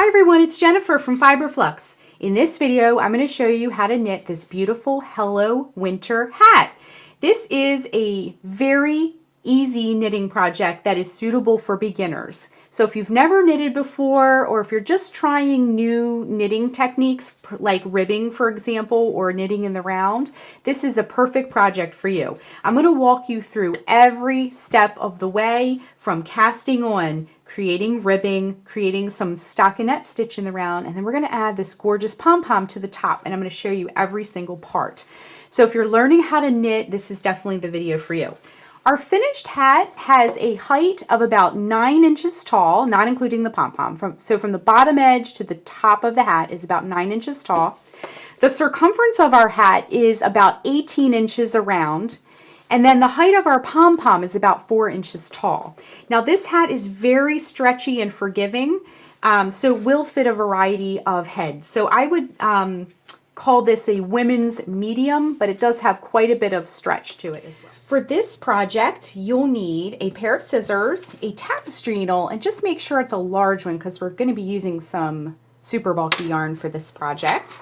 Hi everyone, it's Jennifer from Flux. In this video, I'm going to show you how to knit this beautiful Hello Winter hat. This is a very easy knitting project that is suitable for beginners. So if you've never knitted before, or if you're just trying new knitting techniques like ribbing, for example, or knitting in the round, this is a perfect project for you. I'm going to walk you through every step of the way, from casting on, creating ribbing, creating some stockinette stitch in the round, and then we're going to add this gorgeous pom-pom to the top, and I'm going to show you every single part. So if you're learning how to knit, this is definitely the video for you. Our finished hat has a height of about 9 inches tall, not including the pom-pom. So from the bottom edge to the top of the hat is about 9 inches tall. The circumference of our hat is about 18 inches around. And then the height of our pom-pom is about 4 inches tall. Now this hat is very stretchy and forgiving, so will fit a variety of heads. So I would call this a women's medium, but it does have quite a bit of stretch to it as well. For this project, you'll need a pair of scissors, a tapestry needle, and just make sure it's a large one because we're going to be using some super bulky yarn for this project.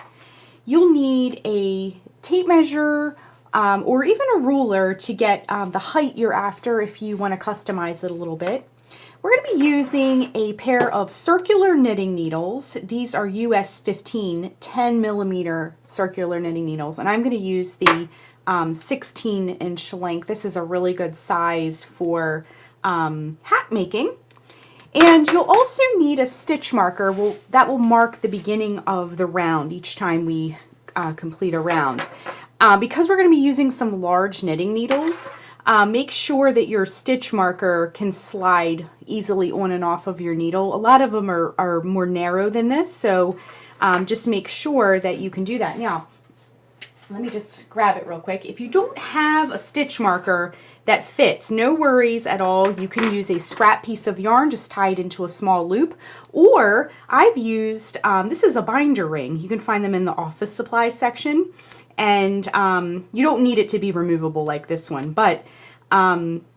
You'll need a tape measure or even a ruler to get the height you're after if you want to customize it a little bit. We're going to be using a pair of circular knitting needles. These are US 15 10 millimeter circular knitting needles, and I'm going to use the 16-inch length. This is a really good size for hat making. And you'll also need a stitch marker that will mark the beginning of the round each time we complete a round. Because we're going to be using some large knitting needles, make sure that your stitch marker can slide easily on and off of your needle. A lot of them are more narrow than this, so just make sure that you can do that. Now, let me just grab it real quick. If you don't have a stitch marker that fits, no worries at all. You can use a scrap piece of yarn, just tie it into a small loop. Or I've used, this is a binder ring. You can find them in the office supply section. And you don't need it to be removable like this one, but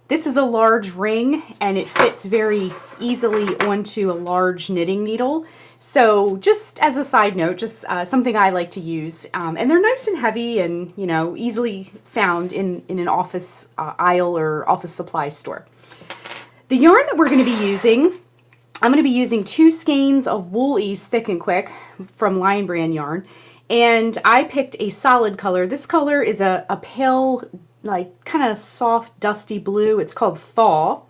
this is a large ring and it fits very easily onto a large knitting needle. So just as a side note, just something I like to use. And they're nice and heavy and, you know, easily found in an office aisle or office supply store. The yarn that we're going to be using, I'm going to be using 2 skeins of Wool Ease Thick and Quick from Lion Brand yarn. And I picked a solid color. This color is a pale, like kind of soft, dusty blue. It's called Thaw.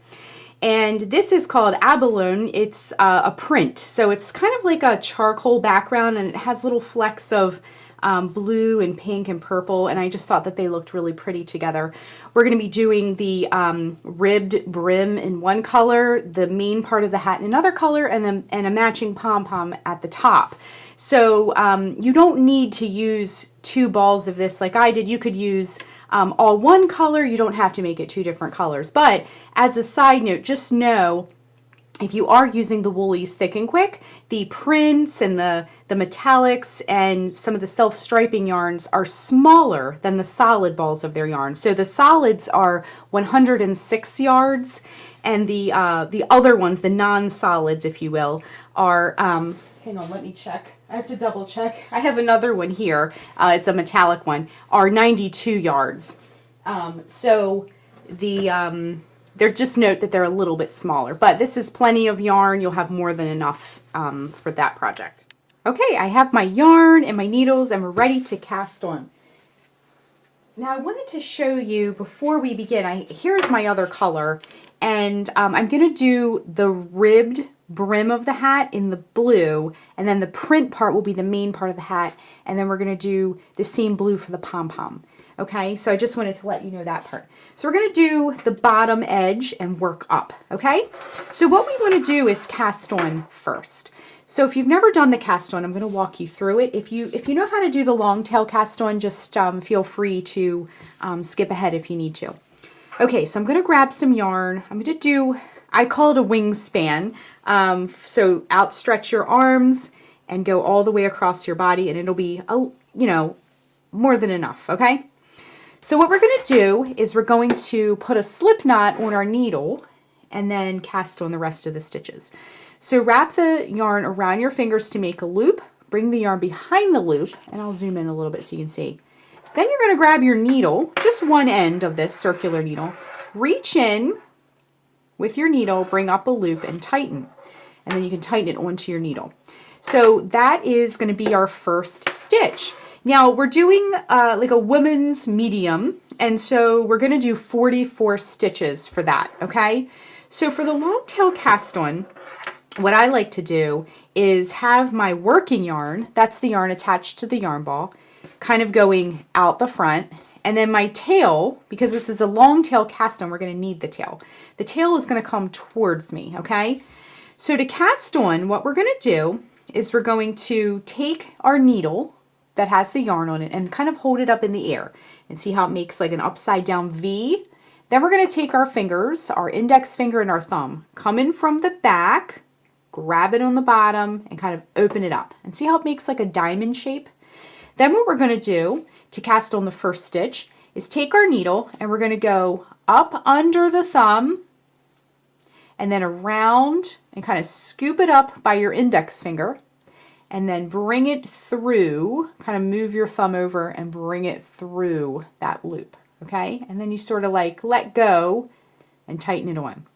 And this is called Abalone. It's a print. So it's kind of like a charcoal background, and it has little flecks of blue and pink and purple. And I just thought that they looked really pretty together. We're going to be doing the ribbed brim in one color, the main part of the hat in another color, and a matching pom-pom at the top. So you don't need to use 2 balls of this like I did. You could use all one color. You don't have to make it 2 different colors. But as a side note, just know if you are using the Wool Ease Thick and Quick, the prints and the metallics and some of the self-striping yarns are smaller than the solid balls of their yarn. So the solids are 106 yards, and the other ones, the non-solids, if you will, are hang on, let me check. I have to double check. I have another one here. It's a metallic one. Are 92 yards. So they're just note that they're a little bit smaller. But this is plenty of yarn. You'll have more than enough for that project. Okay, I have my yarn and my needles, and we're ready to cast on. Now I wanted to show you before we begin. Here's my other color, and I'm going to do the ribbed brim of the hat in the blue, and then the print part will be the main part of the hat, and then we're going to do the same blue for the pom-pom. Okay, so I just wanted to let you know that part. So we're going to do the bottom edge and work up. Okay, so what we want to do is cast on first. So if you've never done the cast on, I'm going to walk you through it. If you know how to do the long tail cast on, just feel free to skip ahead if you need to. Okay, so I'm going to grab some yarn. I'm going to do, I call it a wingspan. So outstretch your arms and go all the way across your body, and it'll be, you know, more than enough, okay? So what we're going to do is we're going to put a slip knot on our needle and then cast on the rest of the stitches. So wrap the yarn around your fingers to make a loop. Bring the yarn behind the loop, and I'll zoom in a little bit so you can see. Then you're going to grab your needle, just one end of this circular needle, reach in with your needle, bring up a loop and tighten. And then you can tighten it onto your needle. So that is going to be our first stitch. Now we're doing like a woman's medium, and so we're going to do 44 stitches for that, okay? So for the long tail cast on, what I like to do is have my working yarn, that's the yarn attached to the yarn ball, kind of going out the front, and then my tail, because this is a long tail cast on, we're going to need the tail. The tail is going to come towards me, okay? So to cast on, what we're going to do is we're going to take our needle that has the yarn on it and kind of hold it up in the air and see how it makes like an upside down V. Then we're going to take our fingers, our index finger and our thumb, come in from the back, grab it on the bottom and kind of open it up and see how it makes like a diamond shape. Then what we're going to do to cast on the first stitch is take our needle and we're going to go up under the thumb and then around and kind of scoop it up by your index finger and then bring it through, kind of move your thumb over and bring it through that loop, okay? And then you sort of like let go and tighten it on.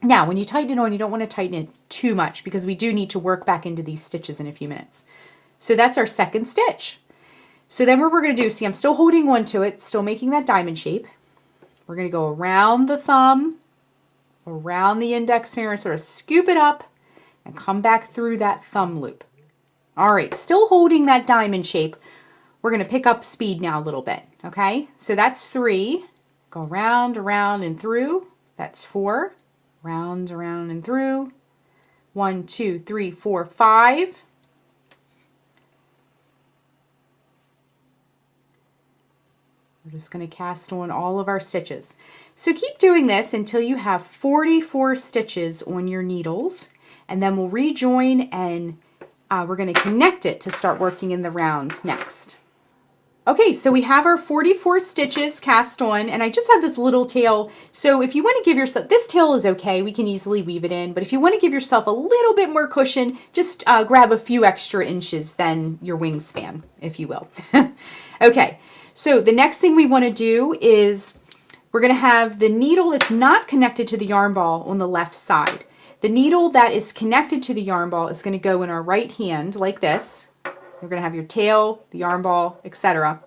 Now, when you tighten it on, you don't want to tighten it too much because we do need to work back into these stitches in a few minutes. So that's our second stitch. So then what we're going to do, see I'm still holding on to it, still making that diamond shape. We're going to go around the thumb, around the index finger, and sort of scoop it up and come back through that thumb loop. All right, still holding that diamond shape. We're going to pick up speed now a little bit, okay? So that's 3. Go around, around, and through. That's 4. Round, around, and through. 1, 2, 3, 4, 5. We're just going to cast on all of our stitches. So keep doing this until you have 44 stitches on your needles, and then we'll rejoin and we're going to connect it to start working in the round next. Okay, so we have our 44 stitches cast on, and I just have this little tail. So if you want to give yourself, this tail is okay, we can easily weave it in, but if you want to give yourself a little bit more cushion, just grab a few extra inches than your wingspan, if you will. Okay, so the next thing we want to do is we're going to have the needle that's not connected to the yarn ball on the left side. The needle that is connected to the yarn ball is going to go in our right hand like this. You're going to have your tail, the yarn ball, etc.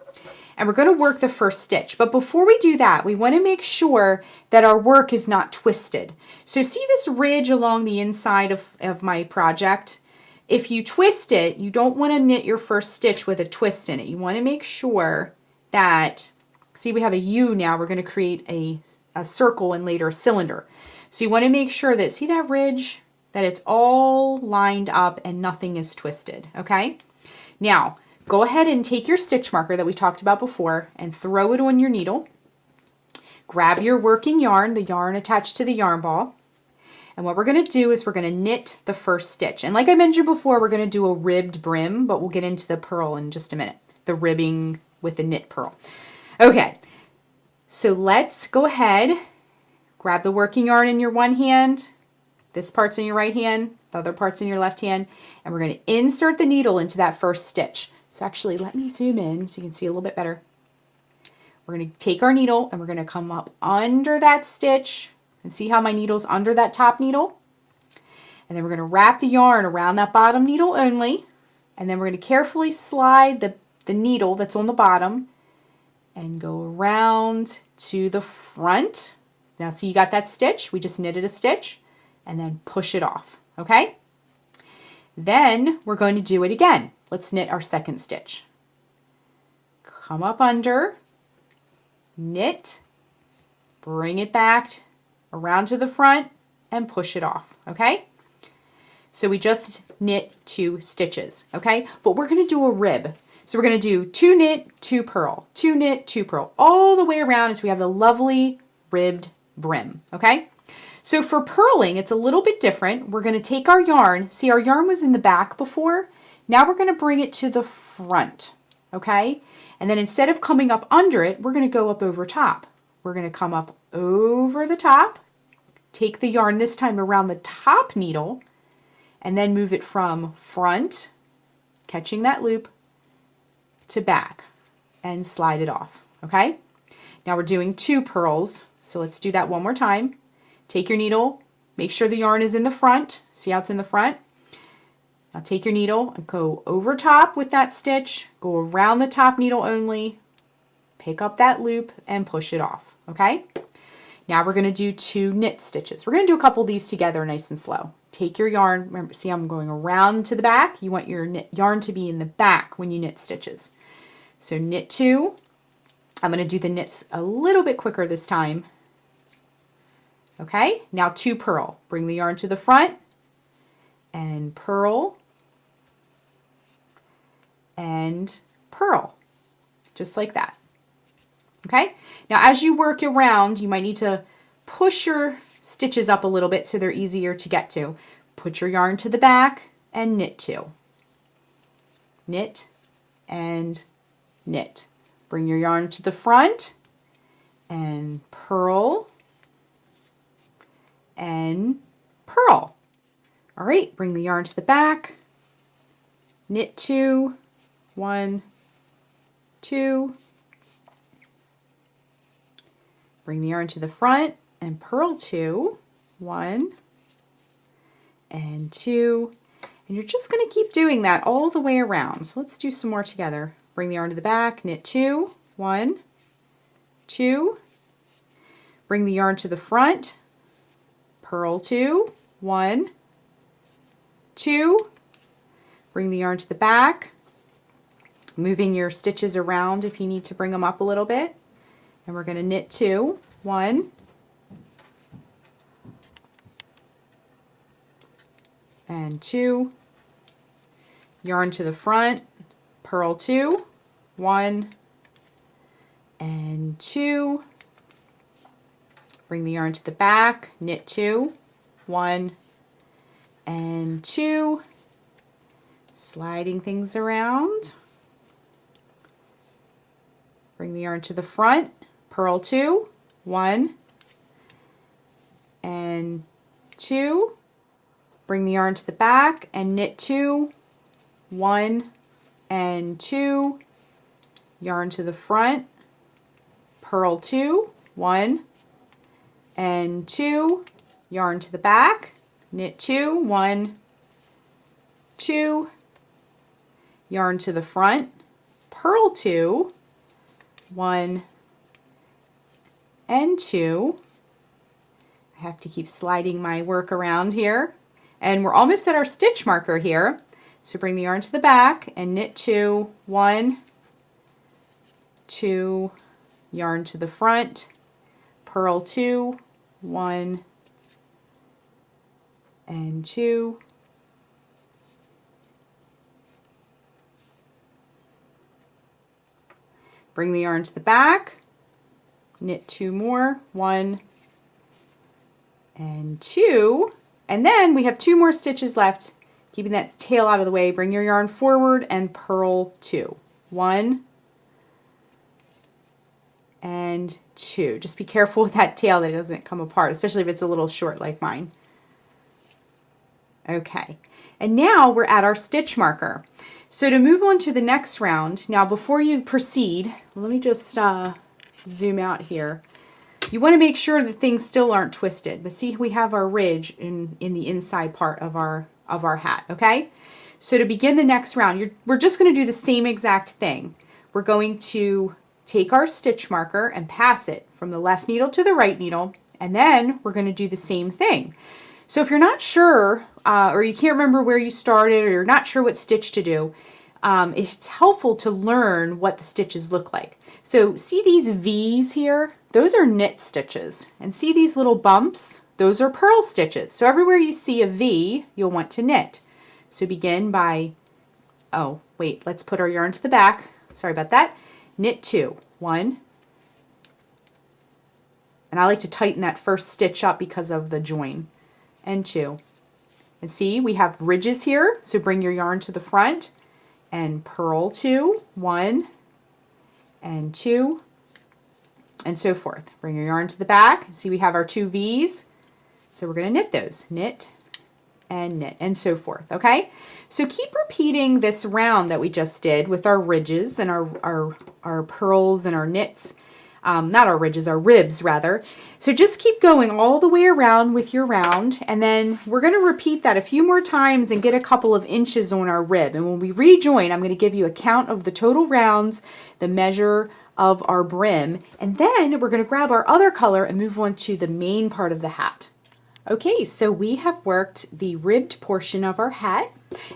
And we're going to work the first stitch. But before we do that, we want to make sure that our work is not twisted. So see this ridge along the inside of my project? If you twist it, you don't want to knit your first stitch with a twist in it. You want to make sure that, see we have a U now, we're going to create a circle and later a cylinder. So you want to make sure that, see that ridge? That it's all lined up and nothing is twisted, okay? Now, go ahead and take your stitch marker that we talked about before and throw it on your needle. Grab your working yarn, the yarn attached to the yarn ball. And what we're going to do is we're going to knit the first stitch. And like I mentioned before, we're going to do a ribbed brim, but we'll get into the purl in just a minute. The ribbing with the knit purl. Okay, so let's go ahead, grab the working yarn in your one hand. This part's in your right hand, the other part's in your left hand, and we're going to insert the needle into that first stitch. So actually, let me zoom in so you can see a little bit better. We're going to take our needle and we're going to come up under that stitch and see how my needle's under that top needle. And then we're going to wrap the yarn around that bottom needle only, and then we're going to carefully slide the needle that's on the bottom and go around to the front. Now see you got that stitch, we just knitted a stitch, and then push it off, okay? Then we're going to do it again. Let's knit our second stitch. Come up under, knit, bring it back around to the front, and push it off, okay? So we just knit 2 stitches, okay? But we're going to do a rib. So we're going to do 2 knit, 2 purl, 2 knit, 2 purl, all the way around until we have the lovely ribbed brim, okay? So for purling, it's a little bit different. We're going to take our yarn. See, our yarn was in the back before. Now we're going to bring it to the front, okay? And then instead of coming up under it, we're going to go up over top. We're going to come up over the top, take the yarn this time around the top needle, and then move it from front, catching that loop, to back, and slide it off, okay? Now we're doing 2 pearls, so let's do that one more time. Take your needle, make sure the yarn is in the front. See how it's in the front? Now take your needle and go over top with that stitch, go around the top needle only, pick up that loop and push it off, okay? Now we're going to do 2 knit stitches. We're going to do a couple of these together nice and slow. Take your yarn, remember, see I'm going around to the back. You want your yarn to be in the back when you knit stitches. So knit 2. I'm going to do the knits a little bit quicker this time. Okay, now 2 purl. Bring the yarn to the front and purl and purl, just like that. Okay, now as you work around, you might need to push your stitches up a little bit so they're easier to get to. Put your yarn to the back and knit 2. Knit and knit. Bring your yarn to the front and purl and purl. All right, bring the yarn to the back, knit 2, 1, 2, bring the yarn to the front and purl 2, 1 and 2, and you're just going to keep doing that all the way around. So let's do some more together. Bring the yarn to the back, knit 2, 1, 2, bring the yarn to the front, purl 2, 1, 2, bring the yarn to the back, moving your stitches around if you need to bring them up a little bit, and we're going to knit 2, 1, and 2, yarn to the front, purl 2, 1, and 2, bring the yarn to the back, knit 2, 1, and 2, sliding things around, bring the yarn to the front, purl 2, 1, and 2, bring the yarn to the back and knit 2, 1, and 2, yarn to the front, purl 2, 1, and 2, yarn to the back, knit 2, 1, 2, yarn to the front, purl 2, 1, and 2. I have to keep sliding my work around here. And we're almost at our stitch marker here. So bring the yarn to the back and knit 2, 1, 2, yarn to the front, purl 2, 1, and 2, bring the yarn to the back, knit 2 more, 1 and 2, and then we have 2 more stitches left, keeping that tail out of the way. Bring your yarn forward and purl 2, 1 and 2. Just be careful with that tail that it doesn't come apart, especially if it's a little short like mine. Okay, and now we're at our stitch marker. So to move on to the next round, now before you proceed, let me just zoom out here. You want to make sure that things still aren't twisted, but see we have our ridge in the inside part of our hat, okay? So to begin the next round, we're just going to do the same exact thing. We're going to take our stitch marker and pass it from the left needle to the right needle, and then we're going to do the same thing. So if you're not sure, or you can't remember where you started, or you're not sure what stitch to do, it's helpful to learn what the stitches look like. So see these V's here? Those are knit stitches. And see these little bumps? Those are purl stitches. So everywhere you see a V, you'll want to knit. So begin by, oh, wait, let's put our yarn to the back. Sorry about that. Knit 2, 1. And I like to tighten that first stitch up because of the join. And 2. And see, we have ridges here, so bring your yarn to the front and purl 2, 1 and 2, and so forth. Bring your yarn to the back. See, we have our 2 V's, so we're going to knit those. Knit and knit, and so forth, okay? So keep repeating this round that we just did with our ridges and our pearls and our knits. Not our ridges, our ribs rather. So just keep going all the way around with your round, and then we're going to repeat that a few more times and get a couple of inches on our rib. And when we rejoin, I'm going to give you a count of the total rounds, the measure of our brim, and then we're going to grab our other color and move on to the main part of the hat. Okay, so we have worked the ribbed portion of our hat,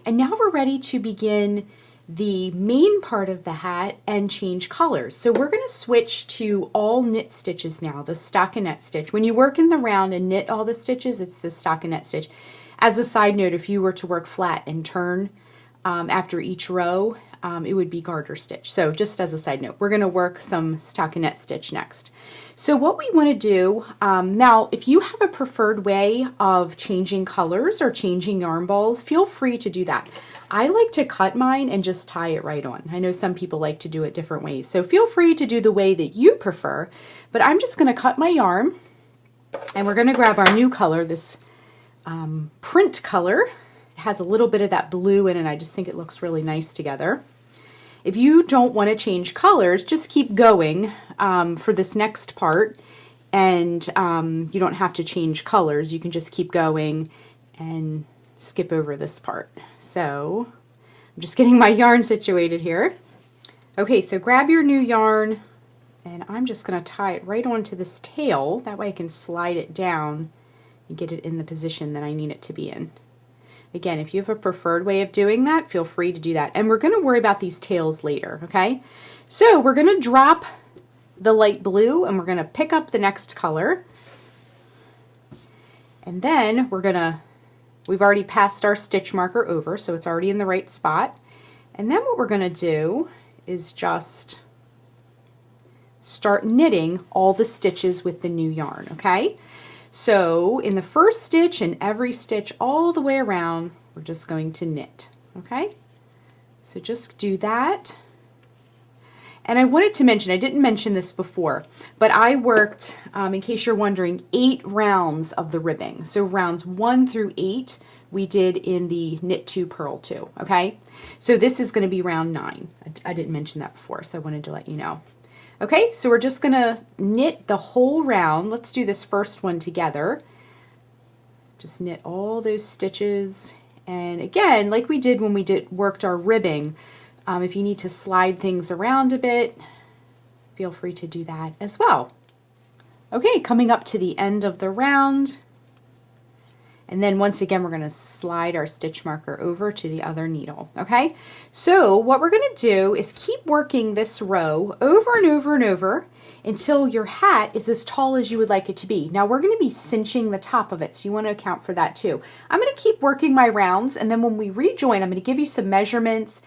and now we're ready to begin the main part of the hat and change colors. So we're going to switch to all knit stitches now, the stockinette stitch. When you work in the round and knit all the stitches, it's the stockinette stitch. As a side note, if you were to work flat and turn after each row, it would be garter stitch. So just as a side note, we're going to work some stockinette stitch next. So what we want to do, now if you have a preferred way of changing colors or changing yarn balls, feel free to do that. I like to cut mine and just tie it right on. I know some people like to do it different ways, so feel free to do the way that you prefer, but I'm just going to cut my yarn, and we're going to grab our new color, this print color. It has a little bit of that blue in it. I just think it looks really nice together. If you don't want to change colors, just keep going for this next part, and you don't have to change colors. You can just keep going and skip over this part. So I'm just getting my yarn situated here. Okay, so grab your new yarn, and I'm just going to tie it right onto this tail. That way I can slide it down and get it in the position that I need it to be in. Again, if you have a preferred way of doing that, feel free to do that. And we're going to worry about these tails later, okay? So we're going to drop the light blue, and we're going to pick up the next color. And then we've already passed our stitch marker over, so it's already in the right spot. And then what we're going to do is just start knitting all the stitches with the new yarn, okay? So in the first stitch and every stitch all the way around, we're just going to knit, okay? So just do that. And I wanted to mention, I didn't mention this before, but I worked, in case you're wondering, 8 rounds of the ribbing. So rounds 1 through 8 we did in the knit 2, purl 2, okay? So this is going to be round 9. I didn't mention that before, so I wanted to let you know. Okay, so we're just going to knit the whole round. Let's do this first one together. Just knit all those stitches. And again, like we did when we worked our ribbing, if you need to slide things around a bit, feel free to do that as well. Okay, coming up to the end of the round. And then once again, we're going to slide our stitch marker over to the other needle, okay? So what we're going to do is keep working this row over and over and over until your hat is as tall as you would like it to be. Now we're going to be cinching the top of it, so you want to account for that too. I'm going to keep working my rounds, and then when we rejoin, I'm going to give you some measurements.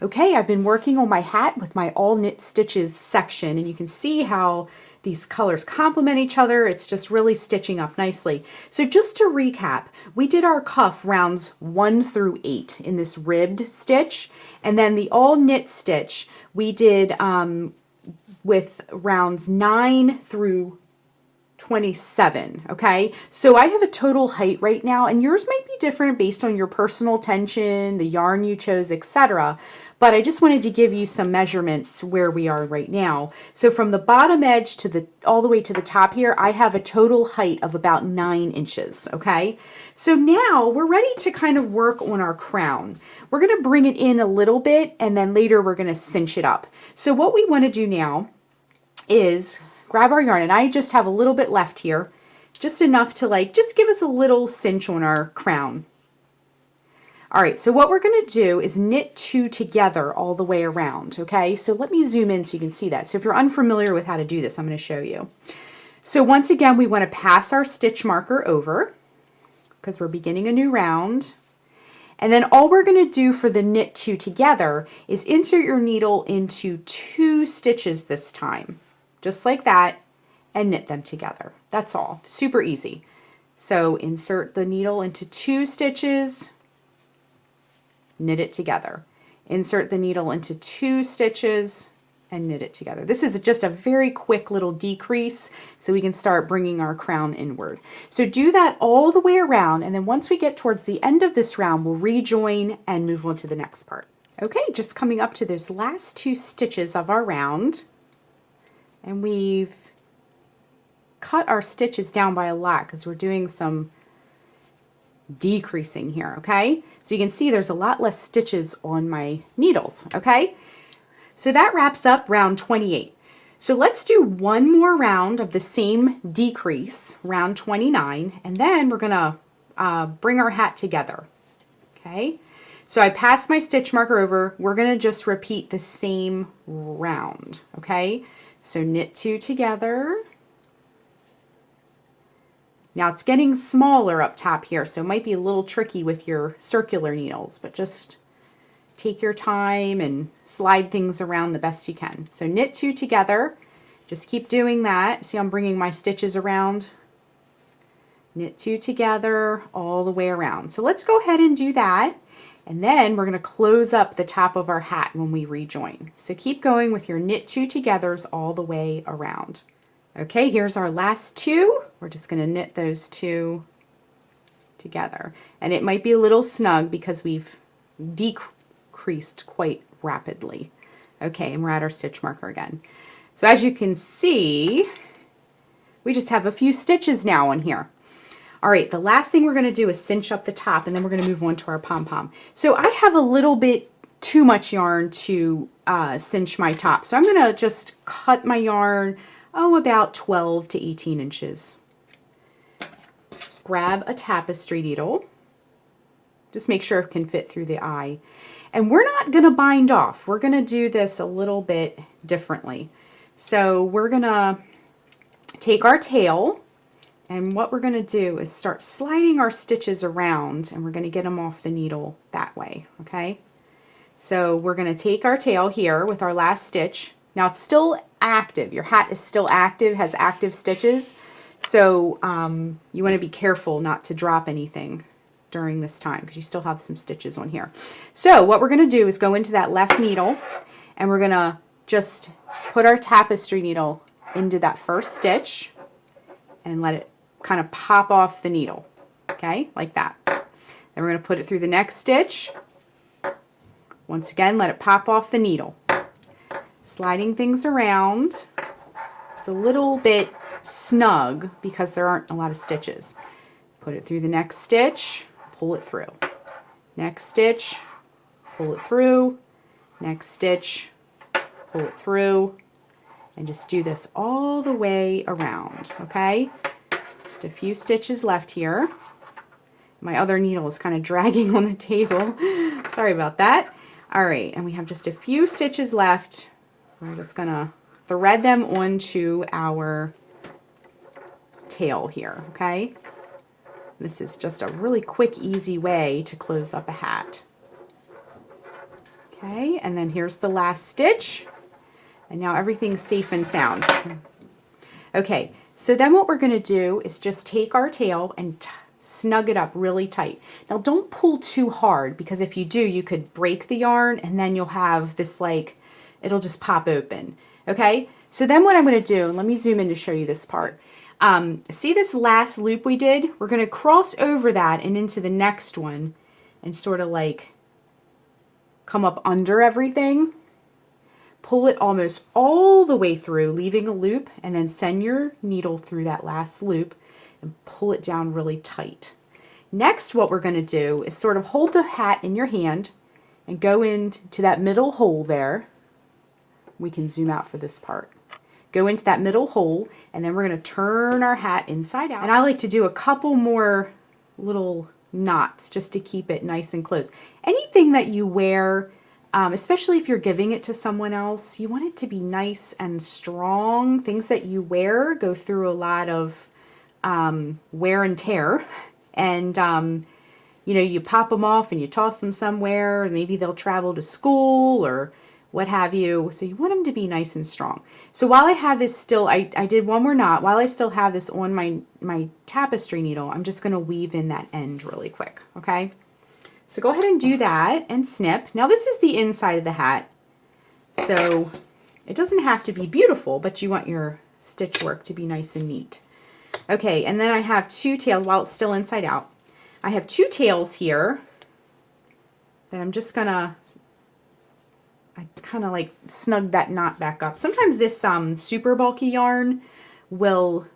Okay, I've been working on my hat with my all knit stitches section, and you can see how these colors complement each other. It's just really stitching up nicely. So just to recap, we did our cuff rounds 1 through 8 in this ribbed stitch, and then the all knit stitch we did with rounds 9 through 27, okay? So I have a total height right now, and yours might be different based on your personal tension, the yarn you chose, etc. But I just wanted to give you some measurements where we are right now. So from the bottom edge to all the way to the top here, I have a total height of about 9 inches, okay? So now we're ready to kind of work on our crown. We're going to bring it in a little bit, and then later we're going to cinch it up. So what we want to do now is grab our yarn, and I just have a little bit left here, just enough to just give us a little cinch on our crown. All right, so what we're going to do is knit 2 together all the way around, okay? So let me zoom in so you can see that. So if you're unfamiliar with how to do this, I'm going to show you. So once again, we want to pass our stitch marker over because we're beginning a new round. And then all we're going to do for the knit 2 together is insert your needle into 2 stitches this time, just like that, and knit them together. That's all. Super easy. So insert the needle into 2 stitches, knit it together. Insert the needle into 2 stitches and knit it together. This is just a very quick little decrease so we can start bringing our crown inward. So do that all the way around, and then once we get towards the end of this round, we'll rejoin and move on to the next part. Okay, just coming up to those last 2 stitches of our round, and we've cut our stitches down by a lot because we're doing some decreasing here, okay? So you can see there's a lot less stitches on my needles, okay? So that wraps up round 28. So let's do one more round of the same decrease, round 29, and then we're gonna bring our hat together, okay? So I passed my stitch marker over. We're gonna just repeat the same round, okay? So knit 2 together. Now it's getting smaller up top here, so it might be a little tricky with your circular needles, but just take your time and slide things around the best you can. So knit 2 together, just keep doing that. See, I'm bringing my stitches around. Knit 2 together all the way around. So let's go ahead and do that, and then we're going to close up the top of our hat when we rejoin. So keep going with your knit 2 togethers all the way around. Okay, here's our last 2. We're just going to knit those 2 together. And it might be a little snug because we've decreased quite rapidly. Okay, and we're at our stitch marker again. So as you can see, we just have a few stitches now on here. All right, the last thing we're going to do is cinch up the top, and then we're going to move on to our pom-pom. So I have a little bit too much yarn to cinch my top. So I'm going to just cut my yarn, about 12 to 18 inches. Grab a tapestry needle. Just make sure it can fit through the eye. And we're not going to bind off. We're going to do this a little bit differently. So we're going to take our tail, and what we're going to do is start sliding our stitches around, and we're going to get them off the needle that way, okay? So we're going to take our tail here with our last stitch. Now it's still active. Your hat is still active, has active stitches. So you want to be careful not to drop anything during this time because you still have some stitches on here. So what we're going to do is go into that left needle, and we're going to just put our tapestry needle into that first stitch and let it kind of pop off the needle, okay, like that. Then we're going to put it through the next stitch. Once again, let it pop off the needle. Sliding things around. It's a little bit snug because there aren't a lot of stitches. Put it through the next stitch, pull it through. Next stitch, pull it through. Next stitch, pull it through. And just do this all the way around, okay? Just a few stitches left here. My other needle is kind of dragging on the table. Sorry about that. All right, and we have just a few stitches left. We're just gonna thread them onto our tail here, okay? This is just a really quick, easy way to close up a hat. Okay, and then here's the last stitch. And now everything's safe and sound. Okay, so then what we're gonna do is just take our tail and snug it up really tight. Now don't pull too hard, because if you do, you could break the yarn and then you'll have this it'll just pop open. Okay, so then what I'm going to do, and let me zoom in to show you this part. See this last loop we did? We're going to cross over that and into the next one and sort of come up under everything. Pull it almost all the way through, leaving a loop, and then send your needle through that last loop and pull it down really tight. Next, what we're going to do is sort of hold the hat in your hand and go into that middle hole there. We can zoom out for this part. Go into that middle hole, and then we're going to turn our hat inside out. And I like to do a couple more little knots just to keep it nice and close. Anything that you wear, especially if you're giving it to someone else, you want it to be nice and strong. Things that you wear go through a lot of wear and tear, and you pop them off and you toss them somewhere, and maybe they'll travel to school or what have you. So you want them to be nice and strong. So while I have this still, I did one more knot. While I still have this on my tapestry needle, I'm just going to weave in that end really quick, okay? So go ahead and do that and snip. Now this is the inside of the hat. So It doesn't have to be beautiful, but you want your stitch work to be nice and neat. Okay, and then I have two tails, while it's still inside out, I have two tails here that I'm just gonna, I kind of like snug that knot back up. Sometimes this super bulky yarn will,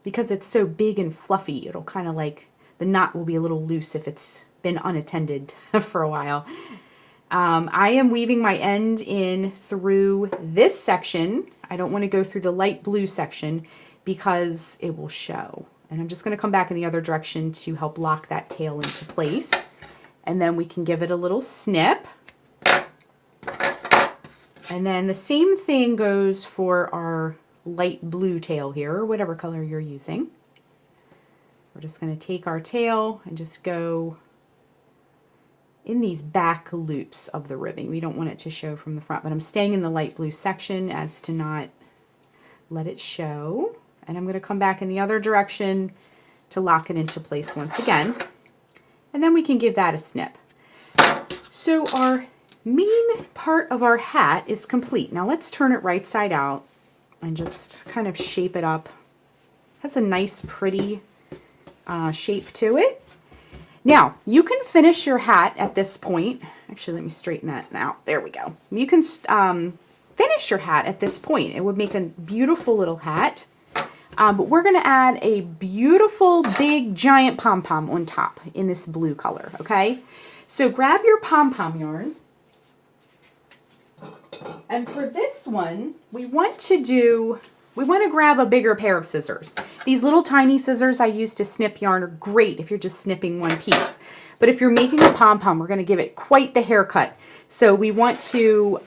because it's so big and fluffy, it'll kind of like, the knot will be a little loose if it's been unattended for a while. I am weaving my end in through this section. I don't want to go through the light blue section because it will show. And I'm just going to come back in the other direction to help lock that tail into place. And then we can give it a little snip. And then the same thing goes for our light blue tail here, or whatever color you're using. We're just going to take our tail and just go in these back loops of the ribbing. We don't want it to show from the front, but I'm staying in the light blue section as to not let it show. And I'm going to come back in the other direction to lock it into place once again. And then we can give that a snip. So our main part of our hat is complete. Now let's turn it right side out and just kind of shape it up. It has a nice, pretty shape to it. Now, you can finish your hat at this point. Actually, let me straighten that out. There we go. You can finish your hat at this point. It would make a beautiful little hat. But we're going to add a beautiful, big, giant pom-pom on top in this blue color, okay? So grab your pom-pom yarn. And for this one, we want to grab a bigger pair of scissors. These little tiny scissors I use to snip yarn are great if you're just snipping one piece. But if you're making a pom-pom, we're going to give it quite the haircut. So we want to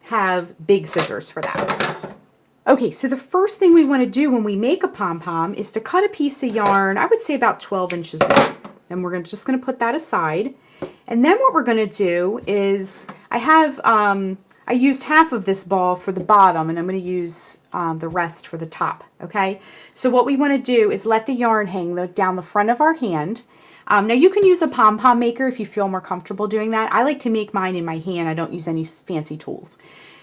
have big scissors for that. Okay, so the first thing we want to do when we make a pom-pom is to cut a piece of yarn, I would say about 12 inches long. And we're just going to put that aside. And then what we're going to do is, I used half of this ball for the bottom, and I'm going to use the rest for the top, okay? So what we want to do is let the yarn hang down the front of our hand. Now you can use a pom-pom maker if you feel more comfortable doing that. I like to make mine in my hand. I don't use any fancy tools.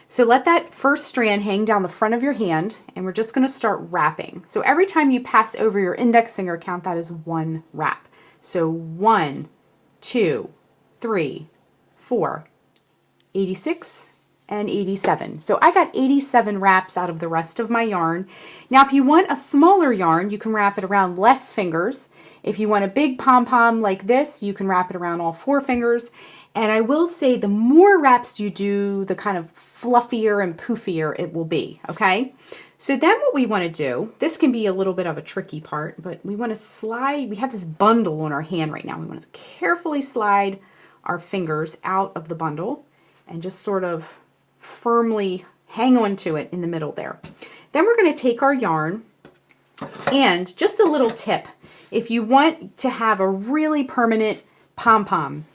So let that first strand hang down the front of your hand, and we're just going to start wrapping. So every time you pass over your index finger, count that as one wrap. So 1, 2, 3, 4, 86, and 87. So I got 87 wraps out of the rest of my yarn. Now if you want a smaller yarn, you can wrap it around less fingers. If you want a big pom-pom like this, you can wrap it around all 4 fingers. And I will say the more wraps you do, the kind of fluffier and poofier it will be, okay? So then what we want to do, this can be a little bit of a tricky part, but we want to slide, we have this bundle on our hand right now. We want to carefully slide our fingers out of the bundle and just sort of firmly hang on to it in the middle there. Then we're going to take our yarn, and just a little tip, if you want to have a really permanent pom-pom,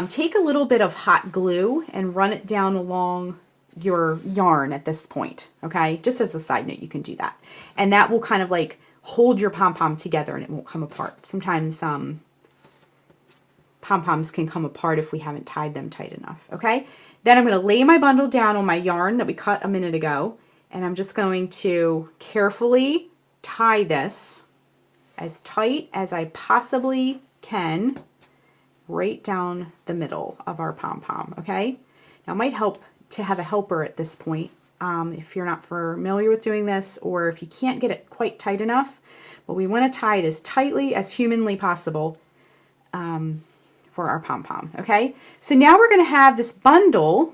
take a little bit of hot glue and run it down along your yarn at this point, okay? Just as a side note, you can do that. And that will kind of like hold your pom-pom together and it won't come apart. Sometimes pom-poms can come apart if we haven't tied them tight enough, okay? Then I'm going to lay my bundle down on my yarn that we cut a minute ago, and I'm just going to carefully tie this as tight as I possibly can right down the middle of our pom-pom, okay? Now it might help to have a helper at this point if you're not familiar with doing this, or if you can't get it quite tight enough, but we want to tie it as tightly as humanly possible for our pom-pom, okay? So now we're going to have this bundle,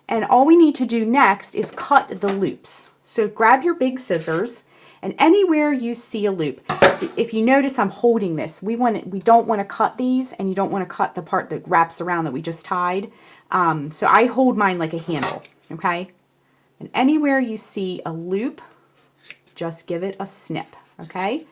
and all we need to do next is cut the loops. So grab your big scissors, and anywhere you see a loop, if you notice I'm holding this, we don't want to cut these, and you don't want to cut the part that wraps around that we just tied. So I hold mine like a handle, okay? And anywhere you see a loop, just give it a snip, okay?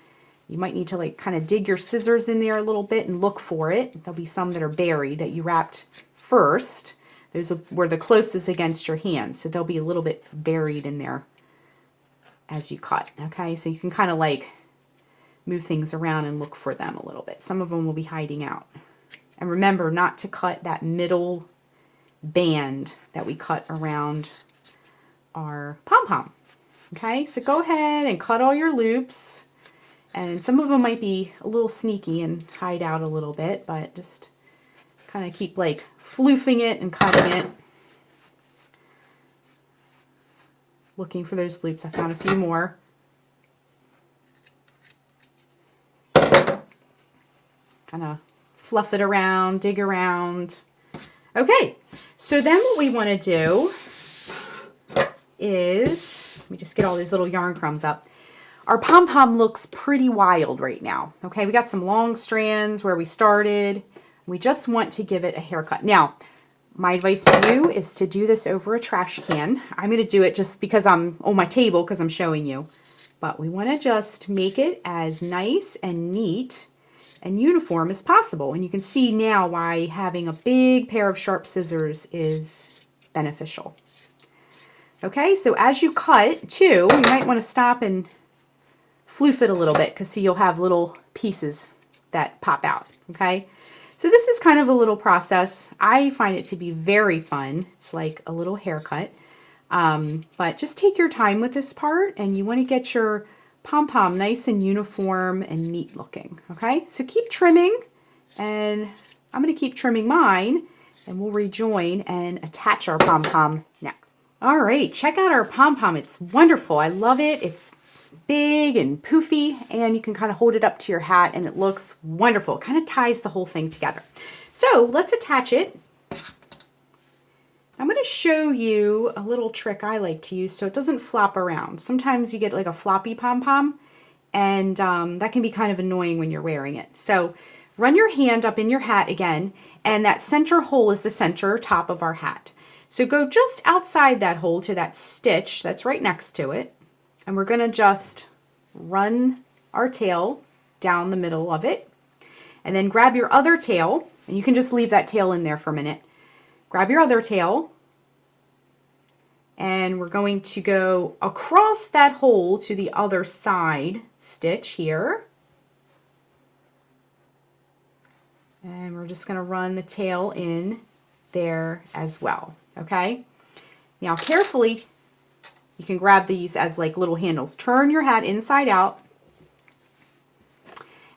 You might need to like kind of dig your scissors in there a little bit and look for it. There'll be some that are buried that you wrapped first. Those were the closest against your hand, so they'll be a little bit buried in there as you cut, okay? So you can kind of like move things around and look for them a little bit. Some of them will be hiding out. And remember not to cut that middle band that we cut around our pom-pom. Okay, so go ahead and cut all your loops. And some of them might be a little sneaky and hide out a little bit, but just kind of keep like floofing it and cutting it. Looking for those loops. I found a few more. Kind of fluff it around, dig around. Okay, so then what we want to do is, let me just get all these little yarn crumbs up. Our pom-pom looks pretty wild right now. Okay, we got some long strands where we started. We just want to give it a haircut. Now, my advice to you is to do this over a trash can. I'm going to do it just because I'm on my table because I'm showing you. But we want to just make it as nice and neat and uniform as possible. And you can see now why having a big pair of sharp scissors is beneficial. Okay, so as you cut too, you might want to stop and floof it a little bit, because see, you'll have little pieces that pop out. Okay, so this is kind of a little process. I find it to be very fun. It's like a little haircut, but just take your time with this part, and you want to get your pom-pom nice and uniform and neat looking. Okay, so keep trimming, and I'm going to keep trimming mine, and we'll rejoin and attach our pom-pom next. All right, check out our pom-pom. It's wonderful. I love it. It's big and poofy, and you can kind of hold it up to your hat and it looks wonderful. It kind of ties the whole thing together. So let's attach it. I'm going to show you a little trick I like to use so it doesn't flop around. Sometimes you get like a floppy pom-pom, and that can be kind of annoying when you're wearing it. So run your hand up in your hat again, and that center hole is the center top of our hat. So go just outside that hole to that stitch that's right next to it. And we're going to just run our tail down the middle of it. And then grab your other tail, and you can just leave that tail in there for a minute. Grab your other tail, and we're going to go across that hole to the other side stitch here. And we're just going to run the tail in there as well. Okay? Now carefully, you can grab these as like little handles. Turn your hat inside out.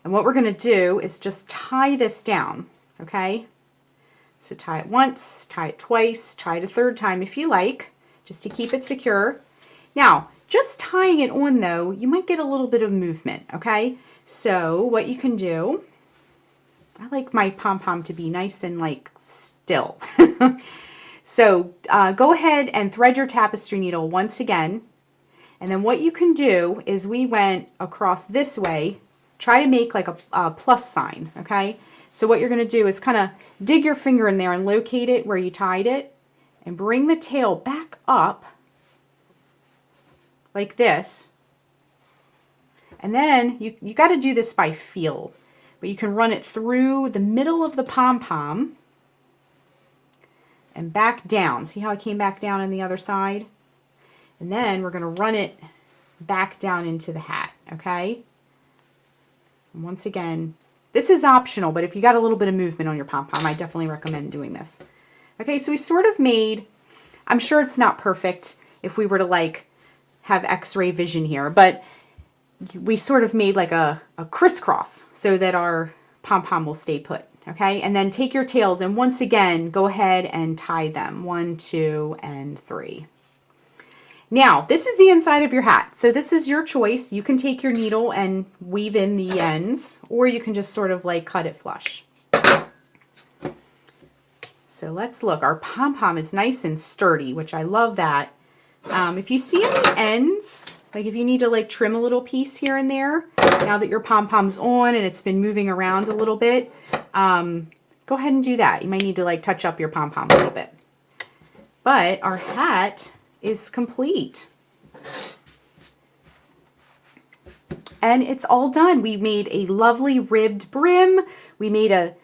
And what we're going to do is just tie this down, okay? So tie it once, tie it twice, tie it a third time if you like, just to keep it secure. Now, just tying it on though, you might get a little bit of movement, okay? So what you can do, I like my pom-pom to be nice and like still. So go ahead and thread your tapestry needle once again. And then what you can do is we went across this way, try to make like a plus sign, okay? So what you're going to do is kind of dig your finger in there and locate it where you tied it, and bring the tail back up like this. And then you got to do this by feel, but you can run it through the middle of the pom-pom and back down. See how I came back down on the other side? And then we're going to run it back down into the hat, okay? And once again, this is optional, but if you got a little bit of movement on your pom-pom, I definitely recommend doing this. Okay, so we sort of made, I'm sure it's not perfect if we were to like have x-ray vision here, but we sort of made like a crisscross so that our pom-pom will stay put. Okay, and then take your tails and once again go ahead and tie them. 1, 2, and 3. Now, this is the inside of your hat. So this is your choice. You can take your needle and weave in the ends, or you can just sort of like cut it flush. So let's look. Our pom-pom is nice and sturdy, which I love that. If you see any ends, like if you need to like trim a little piece here and there, now that your pom-pom's on and it's been moving around a little bit, go ahead and do that. You might need to like touch up your pom-pom a little bit. But our hat is complete. And it's all done. We made a lovely ribbed brim. We made a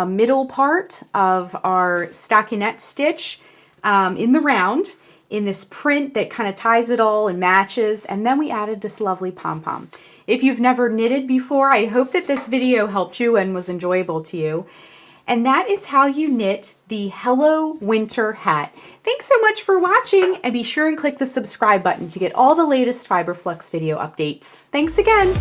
middle part of our stockinette stitch in the round in this print that kind of ties it all and matches. And then we added this lovely pom-pom. If you've never knitted before, I hope that this video helped you and was enjoyable to you. And that is how you knit the Hello Winter hat. Thanks so much for watching, and be sure and click the subscribe button to get all the latest Fiber Flux video updates. Thanks again.